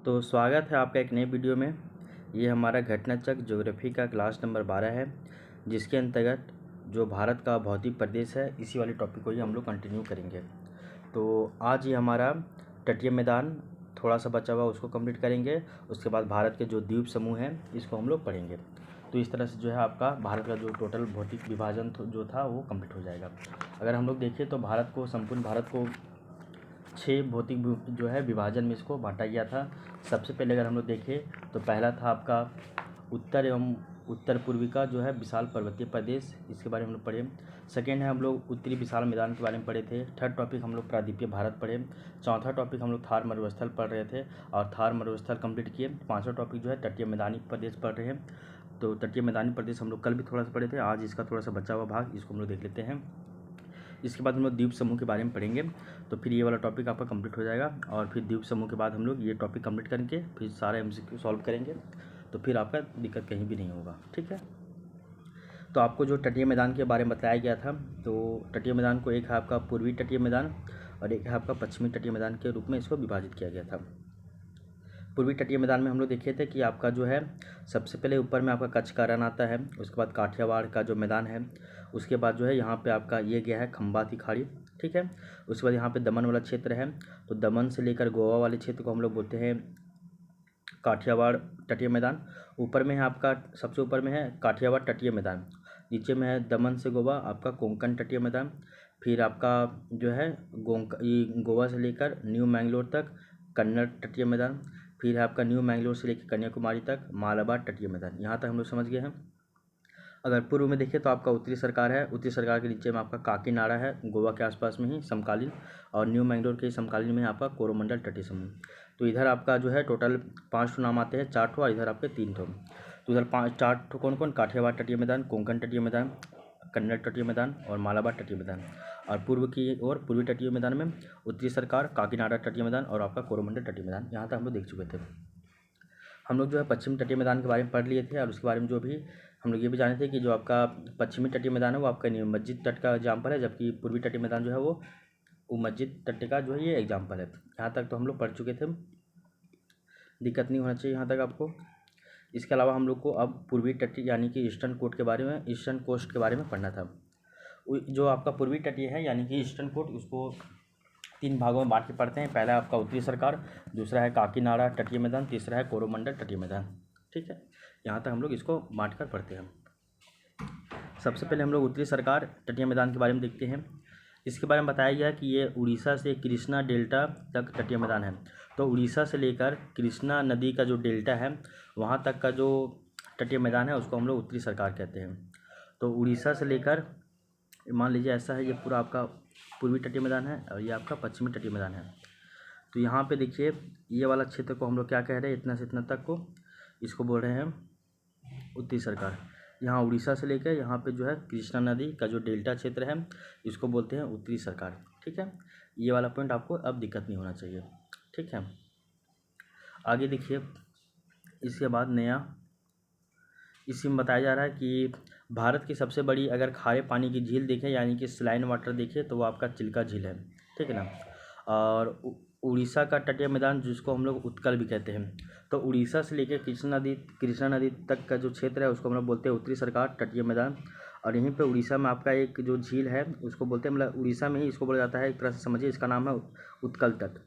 तो स्वागत है आपका एक नए वीडियो में। ये हमारा घटना चक्र ज्योग्राफी का क्लास नंबर 12 है, जिसके अंतर्गत जो भारत का भौतिक प्रदेश है इसी वाले टॉपिक को ही हम लोग कंटिन्यू करेंगे। तो आज ये हमारा तटीय मैदान थोड़ा सा बचा हुआ उसको कंप्लीट करेंगे। उसके बाद भारत के जो द्वीप समूह हैं इसको हम लोग पढ़ेंगे। तो इस तरह से जो है आपका भारत का जो टोटल भौतिक विभाजन जो था वो कंप्लीट हो जाएगा। अगर हम लोग देखें तो भारत को, संपूर्ण भारत को 6 भौतिक जो है विभाजन में इसको बांटा गया था। सबसे पहले अगर हम लोग देखें तो पहला था आपका उत्तर एवं उत्तर पूर्वी का जो है विशाल पर्वतीय प्रदेश, इसके बारे में हम लोग पढ़े। सेकेंड है हम लोग उत्तरी विशाल मैदान के बारे में पढ़े थे। थर्ड टॉपिक हम लोग प्रायद्वीपीय भारत पढ़े। चौथा टॉपिक हम लोग थार मरुस्थल पढ़ रहे थे और थार मरुस्थल कंप्लीट किए। पांचवा टॉपिक जो है तटीय मैदानी प्रदेश पढ़ रहे हैं। तो तटीय मैदानी प्रदेश हम लोग कल भी थोड़ा सा पढ़े थे, आज इसका थोड़ा सा बचा हुआ भाग इसको हम लोग देख लेते हैं। इसके बाद हम लोग द्वीप समूह के बारे में पढ़ेंगे, तो फिर ये वाला टॉपिक आपका कंप्लीट हो जाएगा। और फिर द्वीप समूह के बाद हम लोग ये टॉपिक कंप्लीट करके फिर सारे MCQ सॉल्व करेंगे, तो फिर आपका दिक्कत कहीं भी नहीं होगा। ठीक है, तो आपको जो तटीय मैदान के बारे में बताया गया था, तो तटीय मैदान को एक है आपका पूर्वी तटीय मैदान और एक है आपका पश्चिमी तटीय मैदान के रूप में इसको विभाजित किया गया था। पूर्वी तटीय मैदान में हम लोग देखे थे कि आपका जो है सबसे पहले ऊपर में आपका कच्छ का रण आता है, उसके बाद काठियावाड़ का जो मैदान है, उसके बाद जो है यहाँ पे आपका ये गया है खंबाती खाड़ी। ठीक है, उसके बाद यहाँ पे दमन वाला क्षेत्र है, तो दमन से लेकर गोवा वाले क्षेत्र को हम लोग बोलते हैं काठियावाड़ तटीय मैदान। ऊपर में है आपका, सबसे ऊपर में है काठियावाड़ तटीय मैदान, नीचे में है दमन से गोवा आपका कोंकण तटीय मैदान। फिर आपका जो है गोवा से लेकर न्यू मैंगलोर तक कन्नड़ तटीय मैदान। फिर है आपका न्यू मैंगलोर से लेकर कन्याकुमारी तक मालाबार तटीय मैदान। यहाँ तक हम लोग समझ गए हैं। अगर पूर्व में देखें तो आपका उत्तरी सरकार है, उत्तरी सरकार के नीचे में आपका काकीनाडा है, गोवा के आसपास में ही समकालीन, और न्यू मैंगलोर के समकालीन में आपका कोरोमंडल तटीय समूह। तो इधर आपका जो है टोटल 5 नाम आते हैं, 4 और इधर आपके 3। तो इधर 4 कौन कौन? काठियावाड़ तटीय मैदान, कोंकण तटीय मैदान, कन्नड़ तटीय मैदान और मालाबार तटीय मैदान। और पूर्व की ओर पूर्वी तटीय मैदान में उत्तरी सरकार, काकीनाडा तटीय मैदान और आपका कोरोमंडल तटीय मैदान। यहाँ तक हम लोग देख चुके थे। हम लोग जो है पश्चिमी तटीय मैदान के बारे में पढ़ लिए थे, और उसके बारे में जो भी हम लोग ये भी जाने थे कि जो आपका पश्चिमी तटीय मैदान है वो आपका मस्जिद तट का एग्जाम्पल है, जबकि पूर्वी तटीय मैदान जो है वो मस्जिद तट का जो है ये एग्जाम्पल है। यहाँ तक तो हम लोग पढ़ चुके थे, दिक्कत नहीं होना चाहिए यहाँ तक आपको। इसके अलावा हम लोग को अब पूर्वी तटीय यानी कि ईस्टर्न कोस्ट के बारे में पढ़ना था। जो आपका पूर्वी तटीय है यानी कि ईस्टर्न कोस्ट, उसको 3 भागों में बांट के पढ़ते हैं। पहला आपका उत्तरी सरकार, दूसरा है काकीनाडा तटीय मैदान, तीसरा है कोरोमंडल तटीय मैदान। ठीक है, यहाँ तक हम लोग इसको बांट कर पढ़ते हैं। सबसे पहले हम लोग उत्तरी सरकार तटीय मैदान के बारे में देखते हैं। इसके बारे में बताया गया कि ये उड़ीसा से कृष्णा डेल्टा तक तटीय मैदान है। तो उड़ीसा से लेकर कृष्णा नदी का जो डेल्टा है वहाँ तक का जो तटीय मैदान है उसको हम लोग उत्तरी सरकार कहते हैं। तो उड़ीसा से लेकर, मान लीजिए ऐसा है, ये पूरा आपका पूर्वी तटीय मैदान है और ये आपका पश्चिमी तटीय मैदान है। तो यहाँ पे देखिए ये वाला क्षेत्र को हम लोग क्या कह रहे हैं, इतना से इतना तक को, इसको बोल रहे हैं उत्तरी सरकार। यहाँ उड़ीसा से लेकर यहाँ पे जो है कृष्णा नदी का जो डेल्टा क्षेत्र है इसको बोलते हैं उत्तरी सरकार। ठीक है, ये वाला पॉइंट आपको अब दिक्कत नहीं होना चाहिए। ठीक है, आगे देखिए। इसके बाद नया इसी में बताया जा रहा है कि भारत की सबसे बड़ी अगर खारे पानी की झील देखें यानी कि स्लाइन वाटर देखें तो वो आपका चिल्का झील है। ठीक है ना। और उड़ीसा का तटीय मैदान जिसको हम लोग उत्कल भी कहते हैं, तो उड़ीसा से लेकर कृष्णा नदी तक का जो क्षेत्र है उसको हम लोग बोलते हैं उत्तरी सरकार तटीय मैदान। और यहीं पे उड़ीसा में आपका एक जो झील है उसको बोलते हैं, मतलब उड़ीसा में ही इसको बोला जाता है, एक तरह से समझिए इसका नाम है उत्कल तट।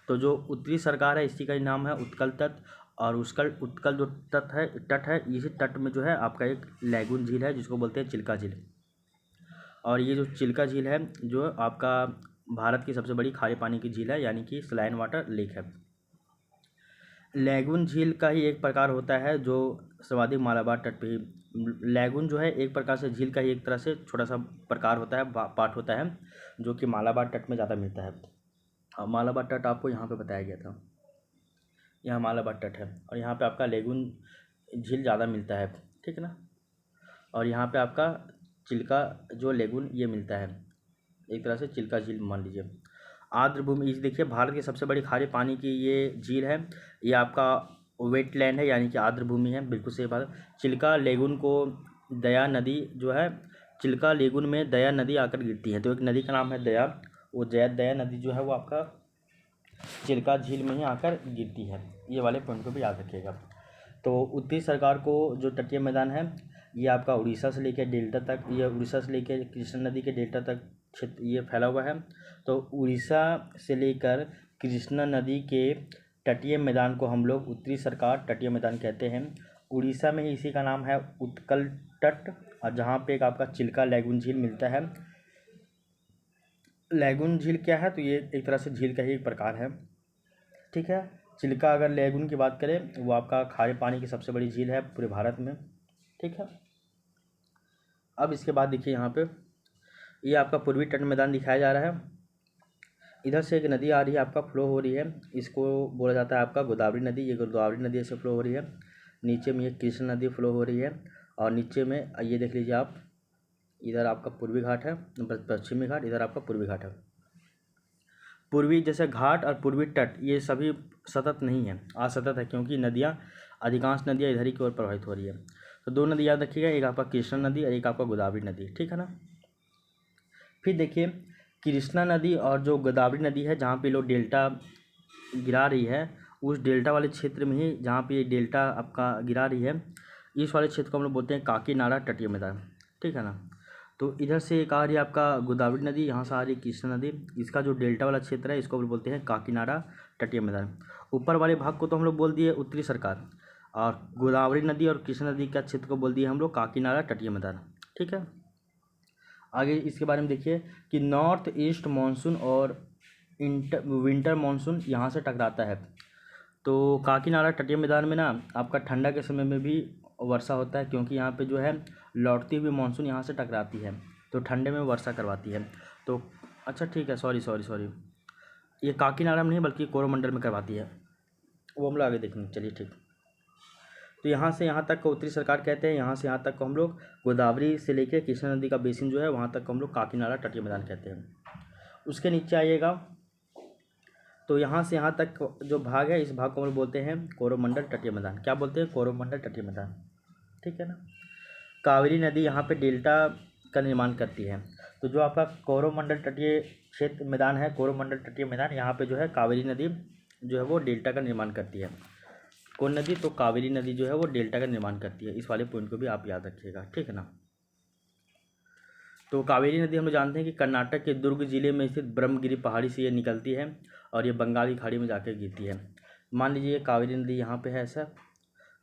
तो जो उत्तरी सरकार है इसी का ही नाम है उत्कल तट। और उत्कल जो तट है इसी तट में जो है आपका एक लैगून झील है जिसको बोलते हैं चिल्का झील। और ये जो चिल्का झील है जो आपका भारत की सबसे बड़ी खारे पानी की झील है यानी कि स्लाइन वाटर लेक है। लैगून झील का ही एक प्रकार होता है जो सर्वाधिक मालाबार तट पे ही, लैगून जो है एक प्रकार से झील का ही एक तरह से छोटा सा प्रकार होता है, पार्ट होता है, जो कि मालाबार तट में ज़्यादा मिलता है। मालाबार तट आपको यहाँ पे बताया गया था, यहाँ मालाबार तट है और यहाँ पे आपका लैगून झील ज़्यादा मिलता है। ठीक है ना। और यहाँ पे आपका चिल्का जो लैगून ये मिलता है, एक तरह से चिल्का झील मान लीजिए। आर्द्र भूमि, इस देखिए भारत की सबसे बड़ी खारे पानी की ये झील है, ये आपका वेटलैंड है यानी कि आर्द्र भूमि है, बिल्कुल सही बात। चिल्का लेगुन को दया नदी जो है, चिल्का लेगुन में दया नदी आकर गिरती है, तो एक नदी का नाम है दया, वो दया नदी जो है वो आपका चिल्का झील में ही आकर गिरती है। ये वाले पॉइंट को भी याद रखिएगा। तो उत्तरी सरकार को जो तटीय मैदान है ये आपका उड़ीसा से लेकर डेल्टा तक, ये उड़ीसा से लेकर कृष्णा नदी के डेल्टा तक क्षेत्र ये फैला हुआ है। तो उड़ीसा से लेकर कृष्णा नदी के तटीय मैदान को हम लोग उत्तरी सरकार तटीय मैदान कहते हैं। उड़ीसा में ही इसी का नाम है उत्कल तट, और जहाँ पे एक आपका चिल्का लैगून झील मिलता है। लैगून झील क्या है, तो ये एक तरह से झील का ही एक प्रकार है, ठीक है। चिल्का अगर लैगून की बात करें वो आपका खारे पानी की सबसे बड़ी झील है पूरे भारत में, ठीक है। अब इसके बाद देखिए यहाँ पे ये आपका पूर्वी तट मैदान दिखाया जा रहा है। इधर से एक नदी आ रही है आपका, फ्लो हो रही है, इसको बोला जाता है आपका गोदावरी नदी। ये गोदावरी नदी ऐसे फ्लो हो रही है। नीचे में ये कृष्ण नदी फ्लो हो रही है, और नीचे में ये देख लीजिए आप, इधर आपका पूर्वी घाट है, पश्चिमी घाट, इधर आपका पूर्वी घाट है। पूर्वी जैसे घाट और पूर्वी तट ये सभी सतत नहीं है, असतत है, क्योंकि नदियाँ अधिकांश नदियाँ इधर ही की ओर प्रवाहित हो रही है। तो दो नदी याद रखिएगा, एक आपका कृष्णा नदी और एक आपका गोदावरी नदी, ठीक है ना। फिर देखिए कृष्णा नदी और जो गोदावरी नदी है, जहाँ पे लोग डेल्टा गिरा रही है, उस डेल्टा वाले क्षेत्र में ही जहाँ पे डेल्टा आपका गिरा रही है, इस वाले क्षेत्र को हम लोग बोलते हैं काकीनाडा तटीय मैदान, ठीक है ना। तो इधर से एक आ रही है आपका गोदावरी नदी, यहाँ से आ रही है कृष्णा नदी, इसका जो डेल्टा वाला क्षेत्र है इसको बोलते हैं काकीनाडा तटीय मैदान। ऊपर वाले भाग को तो हम लोग बोल दिए उत्तरी सरकार, और गोदावरी नदी और कृष्णा नदी का क्षेत्र को बोल दिए हम लोग काकीनाडा तटीय मैदान, ठीक है। आगे इसके बारे में देखिए कि नॉर्थ ईस्ट मानसून और विंटर मानसून यहाँ से टकराता है। तो काकीनाडा तटीय मैदान में ना आपका ठंडा के समय में भी वर्षा होता है, क्योंकि यहाँ पे जो है लौटती हुई मानसून यहाँ से टकराती है, तो ठंडे में वर्षा करवाती है। तो अच्छा ठीक है, सॉरी, ये काकीनाडा में नहीं बल्कि कोरोमंडल में करवाती है, वो हम लोग आगे देखेंगे, चलिए ठीक। तो यहाँ से यहाँ तक को उत्तरी सरकार कहते हैं, यहाँ से यहाँ तक को हम लोग गोदावरी से लेकर कृष्णा नदी का बेसिन जो है वहाँ तक को हम लोग काकीनाडा तटीय मैदान कहते हैं। उसके नीचे आइएगा तो यहाँ से यहाँ तक जो भाग है इस भाग को हम लोग बोलते हैं कोरोमंडल तटीय मैदान। क्या बोलते हैं? कोरोमंडल तटीय मैदान, ठीक है ना। कावेरी नदी यहाँ पे डेल्टा का निर्माण करती है। तो जो आपका कोरोमंडल तटीय क्षेत्र मैदान है, कोरोमंडल तटीय मैदान, यहाँ पे जो है कावेरी नदी जो है वो डेल्टा का निर्माण करती है। कौन नदी? तो कावेरी नदी जो है वो डेल्टा का निर्माण करती है। इस वाले पॉइंट को भी आप याद रखिएगा, ठीक है ना। तो कावेरी नदी हम लोग जानते हैं कि कर्नाटक के दुर्ग जिले में स्थित ब्रह्मगिरी पहाड़ी से ये निकलती है और ये बंगाल की खाड़ी में जाकर गिरती है। मान लीजिए कावेरी नदी यहाँ पे है, ऐसा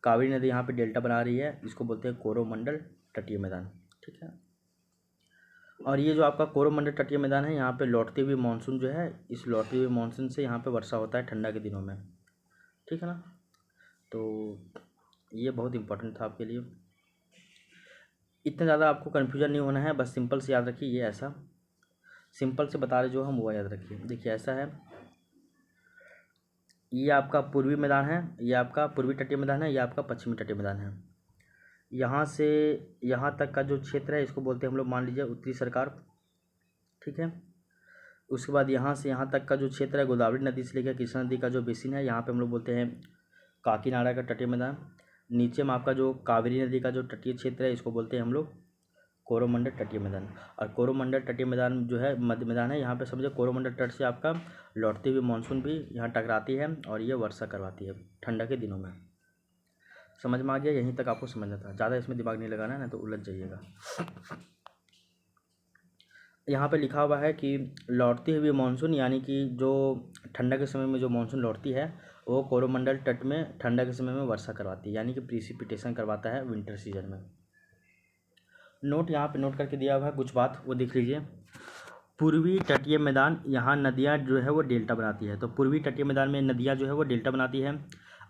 कावेरी नदी यहाँ पे डेल्टा बना रही है, इसको बोलते हैं कोरोमंडल तटीय मैदान, ठीक है। और ये जो आपका कोरोमंडल तटीय मैदान है, यहाँ पे लौटते हुए मानसून जो है, इस लौटते हुए मानसून से यहाँ पे वर्षा होता है ठंडा के दिनों में, ठीक है ना। तो ये बहुत इंपॉर्टेंट था आपके लिए। इतना ज़्यादा आपको कन्फ्यूजन नहीं होना है, बस सिंपल से याद रखिए, ये ऐसा सिंपल से बता रहे जो हम वो याद रखिए। देखिए ऐसा है, ये आपका पूर्वी मैदान है, ये आपका पूर्वी तटीय मैदान है, ये आपका पश्चिमी तटीय मैदान है। यहाँ से यहाँ तक का जो क्षेत्र है इसको बोलते हैं हम लोग, मान लीजिए उत्तरी सरकार, ठीक है। उसके बाद यहाँ से यहाँ तक का जो क्षेत्र है गोदावरी नदी से लेकर कृष्णा नदी का जो बेसिन है, यहाँ पे हम लोग बोलते हैं काकीनाडा का तटीय मैदान। नीचे में आपका जो कावेरी नदी का जो तटीय क्षेत्र है इसको बोलते हैं हम लोग कोरोमंडल तटीय मैदान। और कोरोमंडल तटीय मैदान जो है मध्य मैदान है, यहाँ पे समझे कोरोमंडल तट से आपका लौटती हुई मानसून भी यहाँ टकराती है और ये वर्षा करवाती है ठंडा के दिनों में। समझ में आ गया? यहीं तक आपको समझना था, ज़्यादा इसमें दिमाग नहीं लगाना है, ना तो उलझ जाइएगा। यहाँ पे लिखा हुआ है कि लौटती हुई मानसून, यानी कि जो ठंडा के समय में जो मानसून लौटती है वो कोरोमंडल तट में ठंडा के समय में वर्षा करवाती है, यानी कि प्रिसिपिटेशन करवाता है विंटर सीजन में। नोट यहाँ पे नोट करके दिया हुआ है कुछ बात, वो देख लीजिए। पूर्वी तटीय मैदान, यहाँ नदियाँ जो है वो डेल्टा बनाती है। तो पूर्वी तटीय मैदान में नदियाँ जो है वो डेल्टा बनाती है,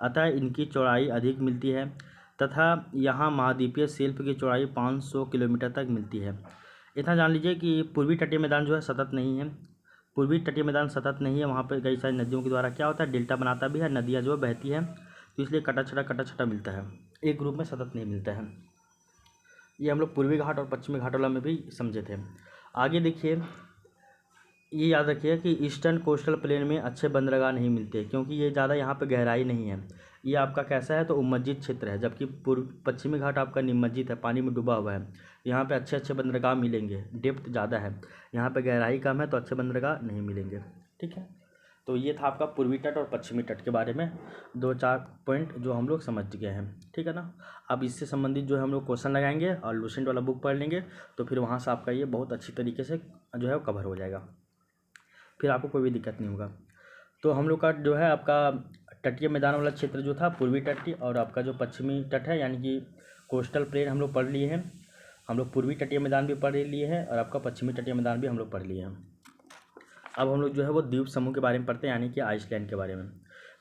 अतः इनकी चौड़ाई अधिक मिलती है तथा यहाँ महाद्वीपीय शिल्प की चौड़ाई 500 किलोमीटर तक मिलती है। इतना जान लीजिए कि पूर्वी तटीय मैदान जो है सतत नहीं है, पूर्वी तटीय मैदान सतत नहीं है, वहाँ पर कई सारी नदियों के द्वारा क्या होता है डेल्टा बनाता भी है, नदियाँ जो बहती है, तो इसलिए कटा छटा मिलता है, एक ग्रुप में सतत नहीं मिलता है। ये हम लोग पूर्वी घाट और पश्चिमी घाट वाला में भी समझे थे। आगे देखिए, ये याद रखिए कि ईस्टर्न कोस्टल प्लेन में अच्छे बंदरगाह नहीं मिलते, क्योंकि ये ज़्यादा यहाँ पे गहराई नहीं है। ये आपका कैसा है, तो उम्मज्जित क्षेत्र है, जबकि पश्चिमी घाट आपका निमज्जित है, पानी में डूबा हुआ है। यहाँ पे अच्छे बंदरगाह मिलेंगे, डेप्थ ज़्यादा है, यहाँ पे गहराई कम है तो अच्छे बंदरगाह नहीं मिलेंगे, ठीक है। तो ये था आपका पूर्वी तट और पश्चिमी तट के बारे में 2-4 पॉइंट जो हम लोग समझ गए हैं, ठीक है ना। अब इससे संबंधित जो है हम लोग क्वेश्चन लगाएंगे और लूसेंट वाला बुक पढ़ लेंगे, तो फिर वहाँ से आपका ये बहुत अच्छी तरीके से जो है कवर हो जाएगा, फिर आपको कोई भी दिक्कत नहीं होगा। तो हम लोग का जो है आपका तटीय मैदान वाला क्षेत्र जो था पूर्वी तटीय, और आपका जो पश्चिमी तट है यानी कि कोस्टल प्लेन हम लोग पढ़ लिए हैं। हम लोग पूर्वी तटीय मैदान भी पढ़ लिए हैं और आपका पश्चिमी तटीय मैदान भी हम लोग पढ़ लिए हैं। अब हम लोग जो है वो द्वीप समूह के बारे में पढ़ते हैं, यानी कि आइसलैंड के बारे में।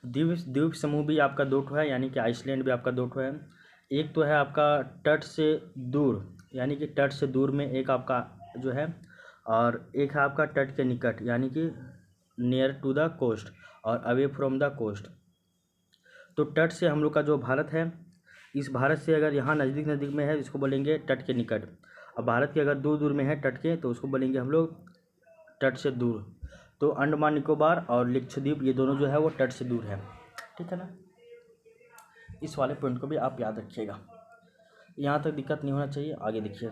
द्वीप समूह भी आपका 2 ठो है, यानी कि आइसलैंड भी आपका 2 ठो है। एक तो है आपका तट से दूर, यानी कि तट से दूर में एक आपका जो है, और एक है आपका तट के निकट यानी कि नियर टू द कोस्ट और अवे फ्रॉम द कोस्ट। तो तट से हम लोग का जो भारत है, इस भारत से अगर यहाँ नज़दीक नज़दीक में है इसको बोलेंगे तट के निकट, और भारत के अगर दूर दूर में है तट के तो उसको बोलेंगे हम लोग तट से दूर। तो अंडमान निकोबार और लक्षद्वीप ये दोनों जो है वो तट से दूर है, ठीक है ना। इस वाले पॉइंट को भी आप याद रखिएगा, यहाँ तक दिक्कत नहीं होना चाहिए। आगे देखिए,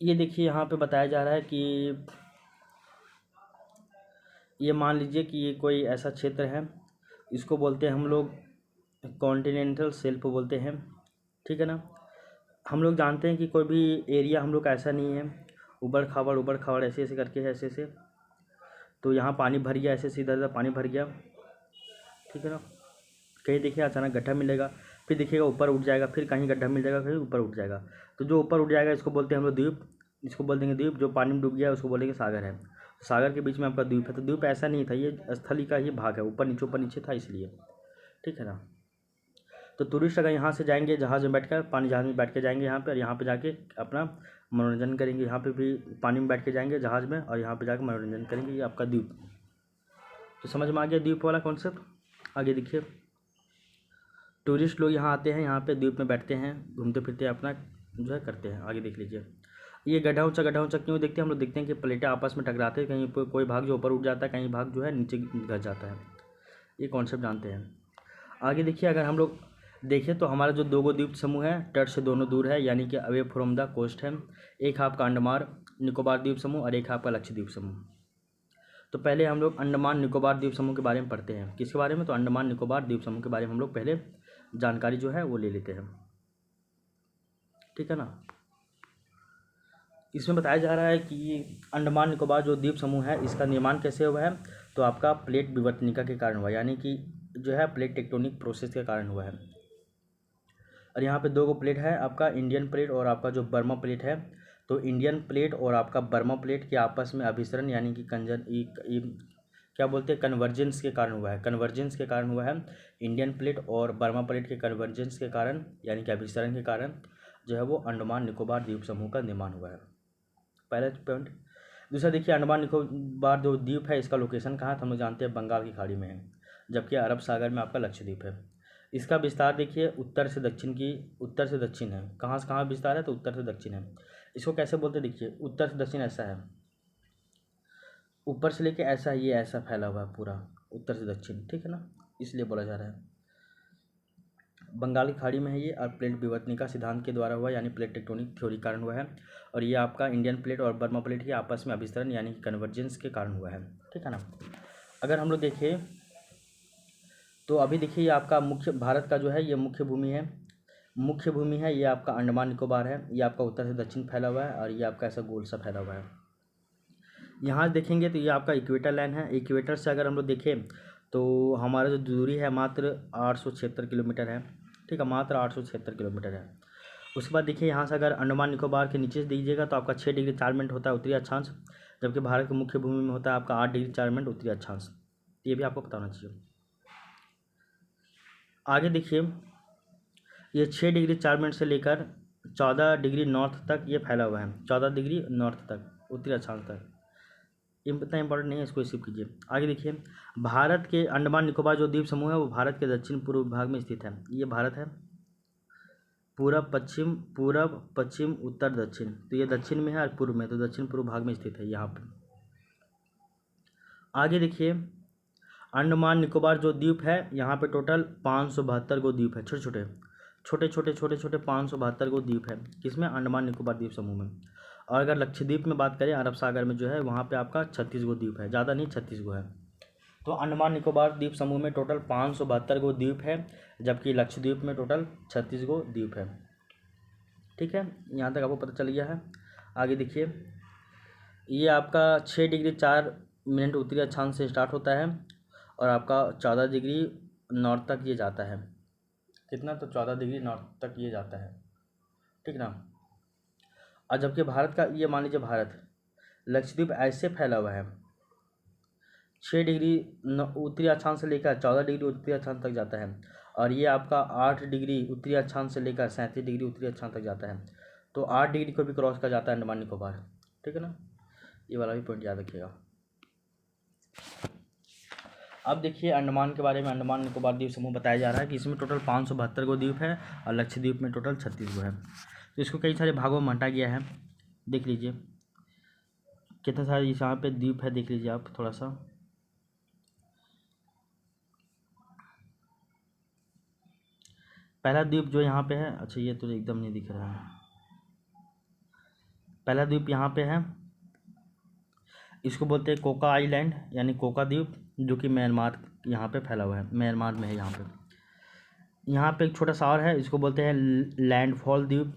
ये देखिए यहाँ पे बताया जा रहा है कि ये मान लीजिए कि ये कोई ऐसा क्षेत्र है, इसको बोलते हैं हम लोग कॉन्टिनेंटल शेल्फ बोलते हैं, ठीक है ना। हम लोग जानते हैं कि कोई भी एरिया हम लोग का ऐसा नहीं है उबड़ खाबड़ ऐसे ऐसे करके है, ऐसे ऐसे। तो यहाँ पानी भर गया, ऐसे सीधा सीधा पानी भर गया, ठीक है ना। कहीं देखिए अचानक गड्ढा मिलेगा, फिर देखिएगा ऊपर उठ जाएगा, फिर कहीं गड्ढा मिल जाएगा, कहीं ऊपर उठ जाएगा। तो जो ऊपर उठ जाएगा इसको बोलते हैं हम लोग द्वीप, इसको बोल देंगे द्वीप। जो पानी में डूब गया उसको बोलेंगे सागर है। सागर के बीच में आपका द्वीप है। तो द्वीप ऐसा नहीं था, ये स्थली का ही भाग है, ऊपर नीचे था इसलिए, ठीक है ना। तो टूरिस्ट अगर यहाँ से जाएंगे जहाज़ में बैठकर, पानी जहाज़ में बैठ के जाएंगे यहाँ पे, और यहाँ पे जाके अपना मनोरंजन करेंगे। यहाँ पे भी पानी में बैठ के जाएंगे जहाज़ में और यहाँ पे जाकर मनोरंजन करेंगे। ये आपका द्वीप। तो समझ में आ गया द्वीप वाला कॉन्सेप्ट। आगे देखिए, टूरिस्ट लोग यहाँ आते हैं, यहाँ पे द्वीप में बैठते हैं, घूमते फिरते अपना जो है करते हैं। आगे देख लीजिए, ये गड्ढा ऊँचा क्यों देखते हैं हम लोग? देखते हैं कि प्लेटें आपस में टकराते हैं, कहीं पर कोई भाग जो ऊपर उठ जाता है, कहीं भाग जो है नीचे गिर जाता है। ये कॉन्सेप्ट जानते हैं। आगे देखिए, अगर हम लोग देखें तो हमारा जो 2 द्वीप समूह है तट से दोनों दूर है, यानी कि अवे फ्रॉम द कोस्ट है। एक आपका अंडमान निकोबार द्वीप समूह और एक आपका लक्षद्वीप समूह। तो पहले हम लोग अंडमान निकोबार द्वीप समूह के बारे में पढ़ते हैं। किसके बारे में? तो अंडमान निकोबार द्वीप समूह के बारे में हम लोग पहले जानकारी जो है वो ले लेते हैं, ठीक है ना। इसमें बताया जा रहा है कि अंडमान निकोबार जो द्वीप समूह है इसका निर्माण कैसे हुआ है? तो आपका प्लेट विवर्तनिका के कारण हुआ, यानी कि जो है प्लेट टेक्टोनिक प्रोसेस के कारण हुआ है। और यहाँ पे 2 प्लेट है, आपका इंडियन प्लेट और आपका जो बर्मा प्लेट है। तो इंडियन प्लेट और आपका बर्मा प्लेट के आपस में अभिसरण यानी कि क्या बोलते हैं, कन्वर्जेंस के कारण हुआ है। कन्वर्जेंस के कारण हुआ है इंडियन प्लेट और बर्मा प्लेट के कन्वर्जेंस के कारण, यानी कि अभिसरण के कारण जो है वो अंडमान निकोबार द्वीप समूह का निर्माण हुआ है। पहला पॉइंट। दूसरा देखिए, अंडमान निकोबार जो द्वीप है इसका लोकेशन कहाँ था? हम लोग जानते हैं बंगाल की खाड़ी में है, जबकि अरब सागर में आपका लक्षद्वीप है। इसका विस्तार देखिए उत्तर से दक्षिण है। कहाँ से कहाँ विस्तार है? तो उत्तर से दक्षिण है। इसको कैसे बोलते हैं? देखिए उत्तर से दक्षिण ऐसा है, ऊपर से लेके ऐसा, ये ऐसा फैला हुआ है पूरा उत्तर से दक्षिण, ठीक है ना, इसलिए बोला जा रहा है। बंगाल की खाड़ी में है ये, और प्लेट विवर्तनिका सिद्धांत के द्वारा हुआ, यानी प्लेट टेक्टोनिक थ्योरी कारण हुआ है। और ये आपका इंडियन प्लेट और बर्मा प्लेट के आपस में अभिसरण यानी कि कन्वर्जेंस के कारण हुआ है, ठीक है ना। अगर हम लोग देखें तो अभी देखिए ये आपका मुख्य भारत का जो है ये मुख्य भूमि है, ये आपका अंडमान निकोबार है। ये आपका उत्तर से दक्षिण फैला हुआ है और ये आपका ऐसा गोल सा फैला हुआ है। यहाँ देखेंगे तो ये आपका इक्वेटर लाइन है। इक्वेटर से अगर हम लोग देखें तो हमारा जो दूरी है मात्र 876 किलोमीटर है, ठीक है, मात्र 876 किलोमीटर है। उसके बाद देखिए यहाँ से अगर अंडमान निकोबार के नीचे से दीजिएगा तो आपका 6 डिग्री 4 मिनट होता है उत्तरी अक्षांश, जबकि भारत की मुख्य भूमि में होता है आपका 8 डिग्री 4 मिनट उत्तरी अक्षांश। ये भी आपको पता होना चाहिए। आगे देखिए, ये 6 डिग्री 4 मिनट से लेकर 14 डिग्री नॉर्थ तक ये फैला हुआ है, 14 डिग्री नॉर्थ तक उत्तरी अक्षांश तक। ये इतना इंपॉर्टेंट नहीं है, इसको स्किप कीजिए। आगे देखिए, भारत के अंडमान निकोबार जो द्वीप समूह है वो भारत के दक्षिण पूर्व भाग में स्थित है। ये भारत है, पूरब पश्चिम उत्तर दक्षिण। तो ये दक्षिण में है और पूर्व में, तो दक्षिण पूर्व भाग में स्थित है यहाँ पर। आगे देखिए, अंडमान निकोबार जो द्वीप है यहाँ पे टोटल 572 गो द्वीप है, छोटे छोटे 572 गो द्वीप है, किसमें? अंडमान निकोबार द्वीप समूह में। और अगर लक्षद्वीप में बात करें, अरब सागर में जो है वहाँ पे आपका 36 गो द्वीप है, ज़्यादा नहीं 36 गो है। तो अंडमान निकोबार द्वीप समूह में टोटल 572 गो द्वीप है, जबकि लक्षद्वीप में टोटल 36 गो द्वीप है। ठीक है, यहाँ तक आपको पता चल गया है। आगे देखिए, ये आपका 6 डिग्री 4 मिनट उत्तरी अक्षांश से स्टार्ट होता है और आपका 14 डिग्री नॉर्थ तक ये जाता है। कितना? तो 14 डिग्री नॉर्थ तक ये जाता है, ठीक ना। और जबकि भारत का, ये मान लीजिए भारत, लक्षद्वीप ऐसे फैला हुआ है 6 डिग्री उत्तरी अक्षांश से लेकर 14 डिग्री उत्तरी अक्षांश तक जाता है, और ये आपका 8 डिग्री उत्तरी अक्षांश से लेकर 37 डिग्री उत्तरी अक्षांश तक जाता है। तो 8 डिग्री को भी क्रॉस कर जाता है अंडमान निकोबार, ठीक है ना। ये वाला भी पॉइंट याद रखिएगा। अब देखिए अंडमान के बारे में, अंडमान निकोबार द्वीप समूह बताया जा रहा है कि इसमें टोटल 572 गो द्वीप है और लक्षद्वीप में टोटल 36 गो है। तो इसको कई सारे भागों में बांटा गया है, देख लीजिए कितने सारे यहाँ पे द्वीप है, देख लीजिए आप थोड़ा सा। पहला द्वीप जो यहाँ पे है, अच्छा ये तो एकदम नहीं दिख रहा है, पहला द्वीप यहाँ पे है, इसको बोलते हैं कोका आइलैंड यानी कोका द्वीप, जो कि म्यांमार यहाँ पे फैला हुआ है, म्यांमार में है यहाँ पे। यहाँ पे एक छोटा सा और है, इसको बोलते हैं लैंडफॉल द्वीप,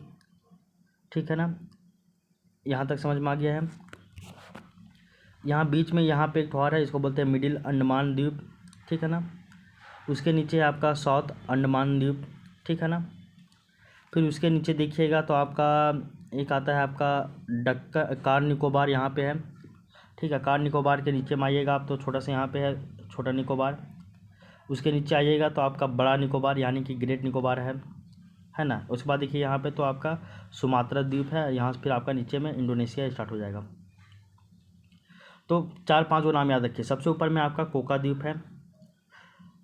ठीक है ना। यहाँ तक समझ में आ गया है। यहाँ बीच में यहाँ पे एक और है, इसको बोलते हैं मिडिल अंडमान द्वीप, ठीक है ना। उसके नीचे आपका साउथ अंडमान द्वीप, ठीक है ना। फिर उसके नीचे देखिएगा तो आपका एक आता है आपका कार निकोबार यहाँ पे है, ठीक है। कार निकोबार के नीचे में आइएगा आप तो छोटा सा यहाँ पे है छोटा निकोबार। उसके नीचे आइएगा तो आपका बड़ा निकोबार यानी कि ग्रेट निकोबार है ना। उसके बाद देखिए यहाँ पे तो आपका सुमात्रा द्वीप है, यहाँ से फिर आपका नीचे में इंडोनेशिया स्टार्ट हो जाएगा। तो 4-5 गो नाम याद रखिए। सबसे ऊपर में आपका कोका द्वीप है,